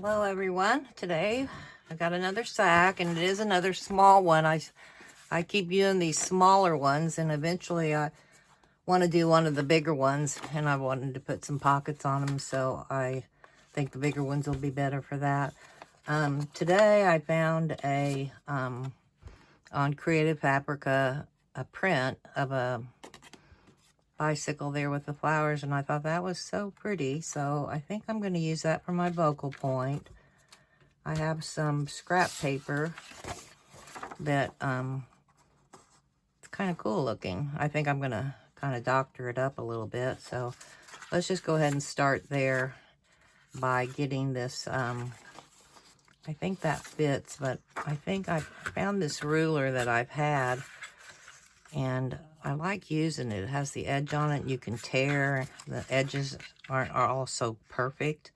Hello everyone. Today I got another sack, and it is another small one. I keep doing these smaller ones, and eventually I want to do one of the bigger ones, and I wanted to put some pockets on them, so I think the bigger ones will be better for that. Today I found on Creative Fabrica a print of a bicycle there with the flowers, and I thought that was so pretty, so I think I'm going to use that for my vocal point. I have some scrap paper that it's kind of cool looking. I think I'm gonna kind of doctor it up a little bit, so let's just go ahead and start there by getting this. I think that fits, but I think I found this ruler that I've had, and I like using it. It has the edge on it. You can tear. The edges are also perfect.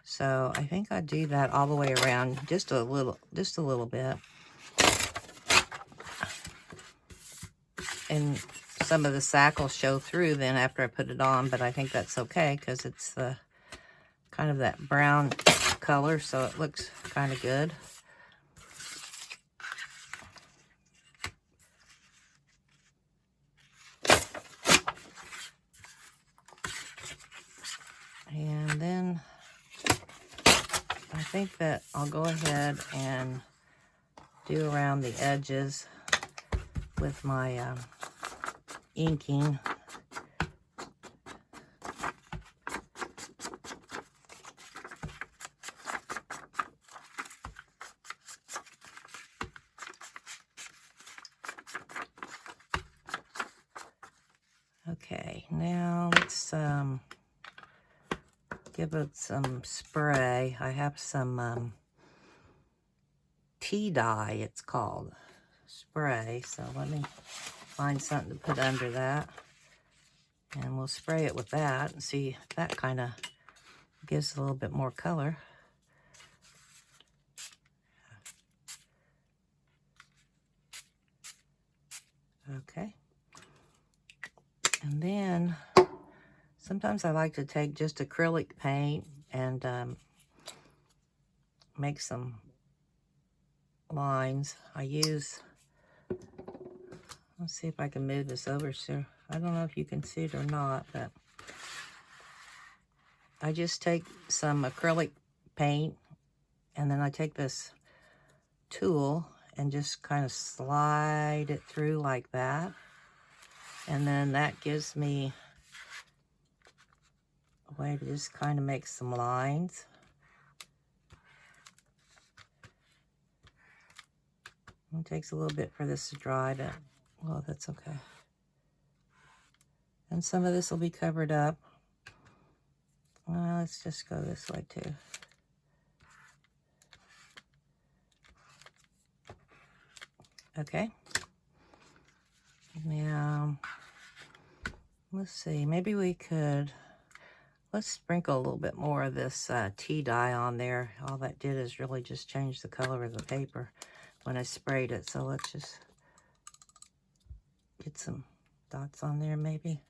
So I think I do that all the way around, just a little bit. And some of the sack will show through then after I put it on, but I think that's okay because it's the kind of that brown color, so it looks kind of good. And then I think that I'll go ahead and do around the edges with my inking. Okay, now let's give it some spray. I have some tea dye, it's called, spray. So let me find something to put under that. And we'll spray it with that and see if that kind of gives a little bit more color. Okay. And then sometimes I like to take just acrylic paint and make some lines. Let's see if I can move this over so I don't know if you can see it or not, but I just take some acrylic paint and then I take this tool and just kind of slide it through like that. And then that gives me a way to just kind of make some lines. It takes a little bit for this to dry, but well, that's okay. And some of this will be covered up. Well, let's just go this way too. Okay. Now, let's see, maybe let's sprinkle a little bit more of this tea dye on there. All that did is really just change the color of the paper when I sprayed it. So let's just get some dots on there maybe.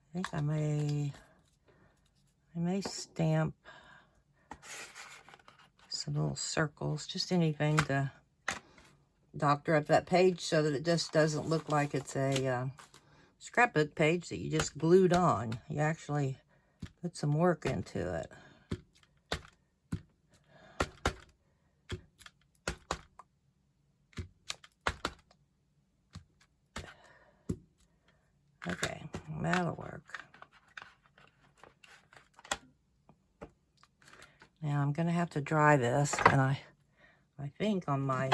I think I may stamp some little circles, just anything to doctor up that page so that it just doesn't look like it's a scrapbook page that you just glued on. You actually put some work into it. Okay, that'll work. Now I'm gonna have to dry this, and I think on my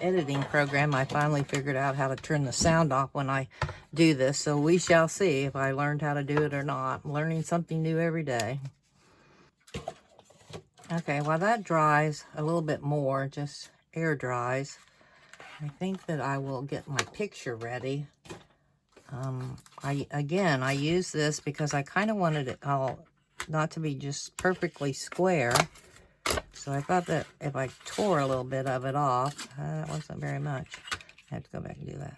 editing program I finally figured out how to turn the sound off when I do this, so we shall see if I learned how to do it or not. I'm learning something new every day. Okay, while that dries a little bit more, just air dries, I think that I will get my picture ready. I use this because I kind of wanted it all not to be just perfectly square. So I thought that if I tore a little bit of it off, that wasn't very much. I have to go back and do that.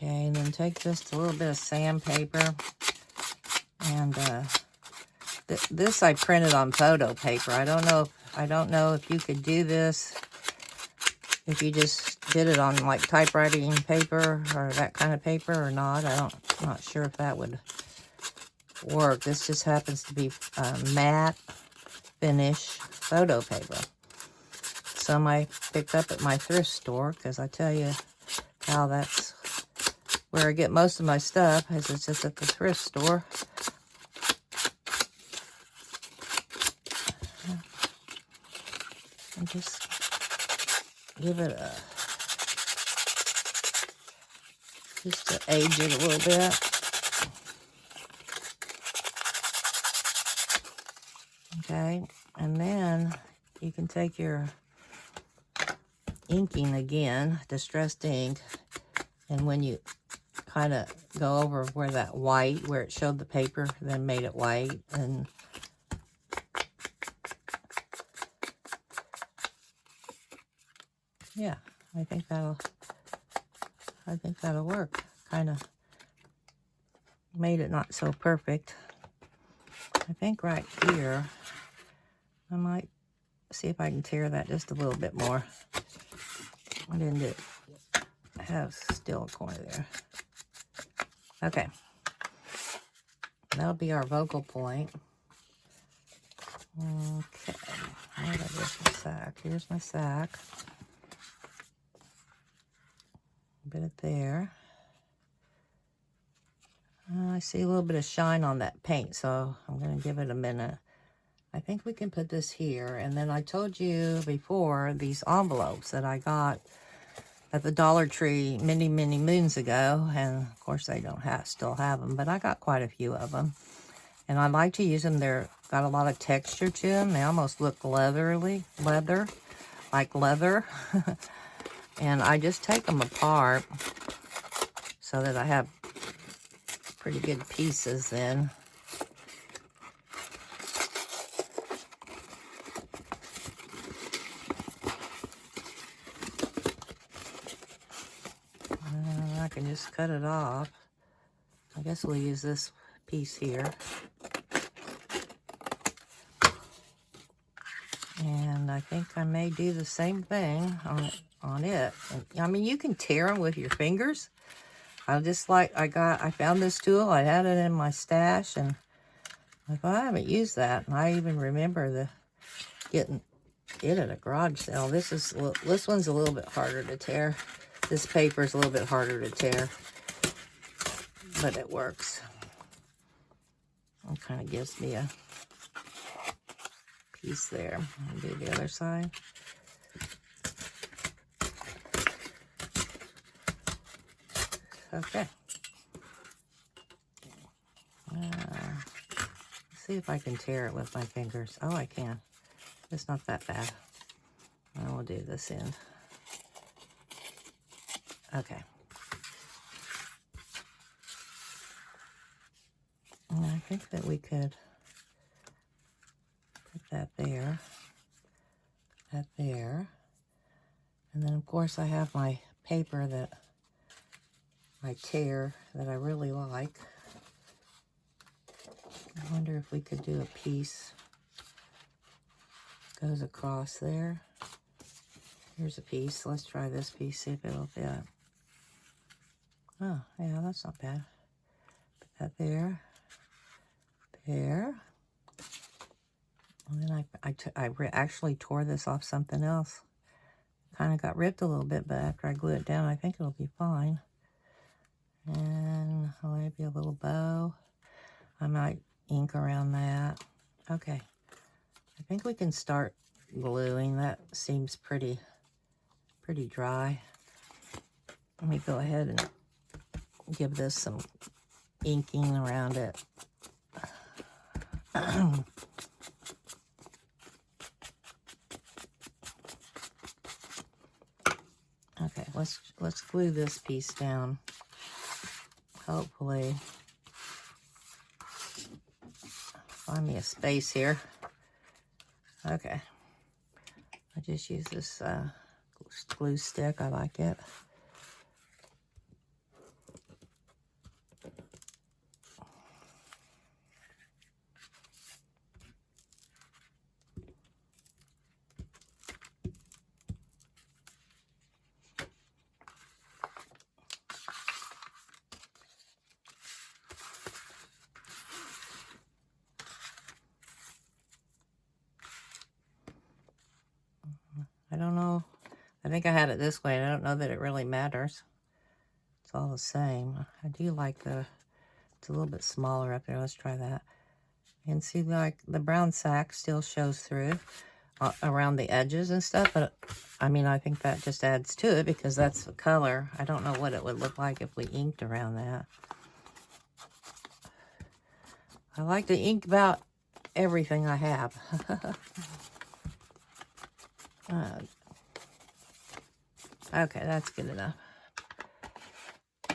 Okay, and then take just a little bit of sandpaper. And this I printed on photo paper. I don't know if you could do this if you just did it on like typewriting paper or that kind of paper or not. I'm not sure if that would work. This just happens to be matte finish photo paper. Some I picked up at my thrift store, because I tell you how that's where I get most of my stuff, is it's just at the thrift store. And just give it just to age it a little bit. Okay, and then you can take your inking again, distressed ink, and when you kind of go over where that white, where it showed the paper, then made it white, and yeah, I think that'll work. Kind of made it not so perfect. I think right here, I might see if I can tear that just a little bit more. I didn't have still a corner there. Okay. That'll be our vocal point. Okay. Where did I get my sack? Here's my sack. A bit of there. I see a little bit of shine on that paint, so I'm going to give it a minute. I think we can put this here. And then I told you before, these envelopes that I got at the Dollar Tree many, many moons ago. And of course, they don't still have them, but I got quite a few of them. And I like to use them. They're got a lot of texture to them. They almost look like leather. And I just take them apart so that I have pretty good pieces then. I can just cut it off. I guess we'll use this piece here. And I think I may do the same thing on it. And, I mean, you can tear them with your fingers. I found this tool. I had it in my stash, and I thought, I haven't used that. And I even remember getting it at a garage sale. This one's a little bit harder to tear. This paper is a little bit harder to tear, but it works. It kind of gives me a piece there. I'll do the other side. Okay. Let's see if I can tear it with my fingers. Oh, I can. It's not that bad. I will do this end. Okay. And I think that we could put that there. Put that there. And then, of course, I have my paper that I tear that I really like. I wonder if we could do a piece. Goes across there. Here's a piece. Let's try this piece, see if it'll fit. Oh, yeah, that's not bad. Put that there. There. And then I actually tore this off something else. Kind of got ripped a little bit, but after I glue it down, I think it'll be fine. And maybe a little bow. I might ink around that. Okay. I think we can start gluing. That seems pretty dry. Let me go ahead and give this some inking around it. Okay, let's glue this piece down. Hopefully, find me a space here. Okay, I just use this glue stick. I like it. I don't know. I think I had it this way. I don't know that it really matters. It's all the same. I do like it's a little bit smaller up there. Let's try that. And see, like, the brown sack still shows through around the edges and stuff. But, I mean, I think that just adds to it because that's the color. I don't know what it would look like if we inked around that. I like to ink about everything I have. Okay, that's good enough.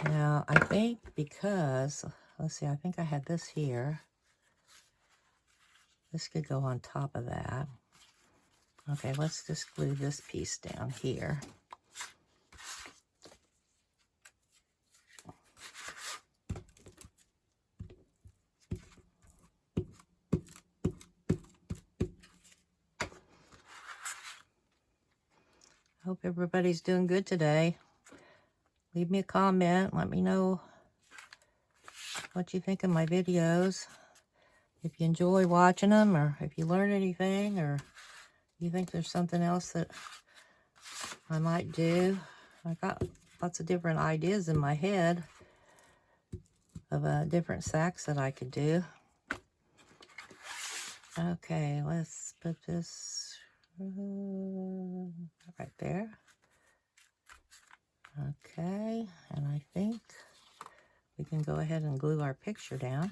Now, I think because, let's see, I think I had this here. This could go on top of that. Okay, let's just glue this piece down here. Hope everybody's doing good today. Leave me a comment. Let me know what you think of my videos. If you enjoy watching them, or if you learn anything, or you think there's something else that I might do. I got lots of different ideas in my head of different sacks that I could do. Okay, let's put this right there. Okay, and I think we can go ahead and glue our picture down.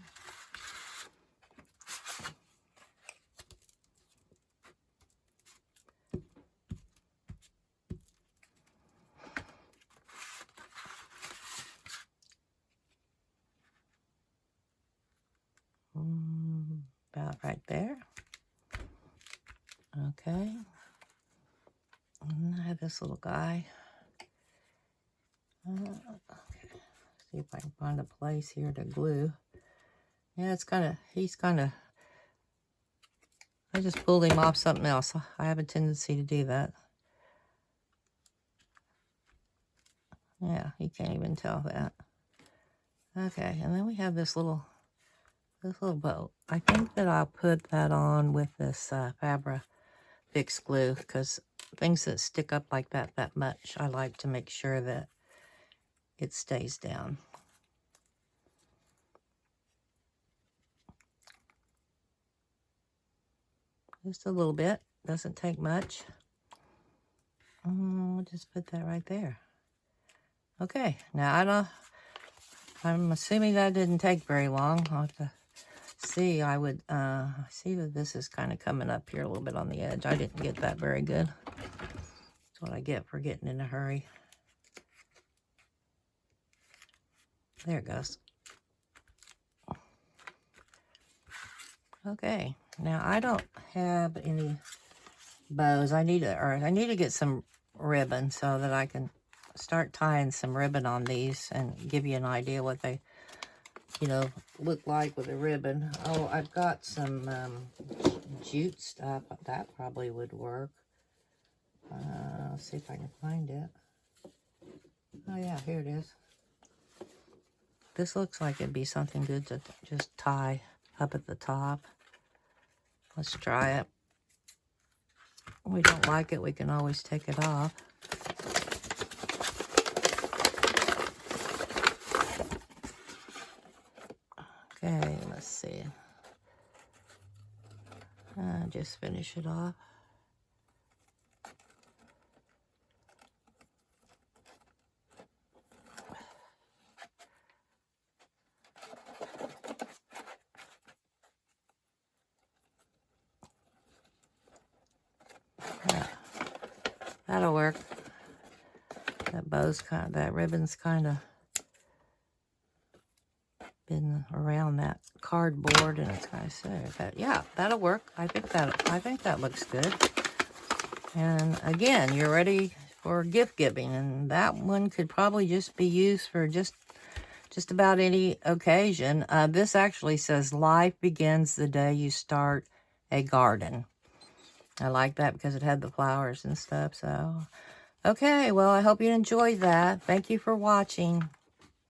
About right there. Okay. And I have this little guy. Okay. See if I can find a place here to glue. Yeah, he's kind of, I just pulled him off something else. I have a tendency to do that. Yeah, you can't even tell that. Okay, and then we have this little bow. I think that I'll put that on with this Fabri-Fix glue, because things that stick up like that much, I like to make sure that it stays down. Just a little bit. Doesn't take much. We'll just put that right there. Okay, now I'm assuming that didn't take very long. I'll have to see. I would see that this is kind of coming up here a little bit on the edge. I didn't get that very good. That's what I get for getting in a hurry. There it goes. Okay, now I don't have any bows. I need to get some ribbon so that I can start tying some ribbon on these and give you an idea what they, look like with a ribbon. Oh, I've got some jute stuff. That probably would work. Let's see if I can find it. Oh yeah, here it is. This looks like it'd be something good to just tie up at the top. Let's try it. If we don't like it, we can always take it off. Okay, let's see. Just finish it off. That'll work. That ribbon's kind of been around that cardboard, and it's kind of sad. But yeah, that'll work. I think that looks good. And again, you're ready for gift giving, and that one could probably just be used for just about any occasion. This actually says, "Life begins the day you start a garden." I like that because it had the flowers and stuff. So, okay, well, I hope you enjoyed that. Thank you for watching.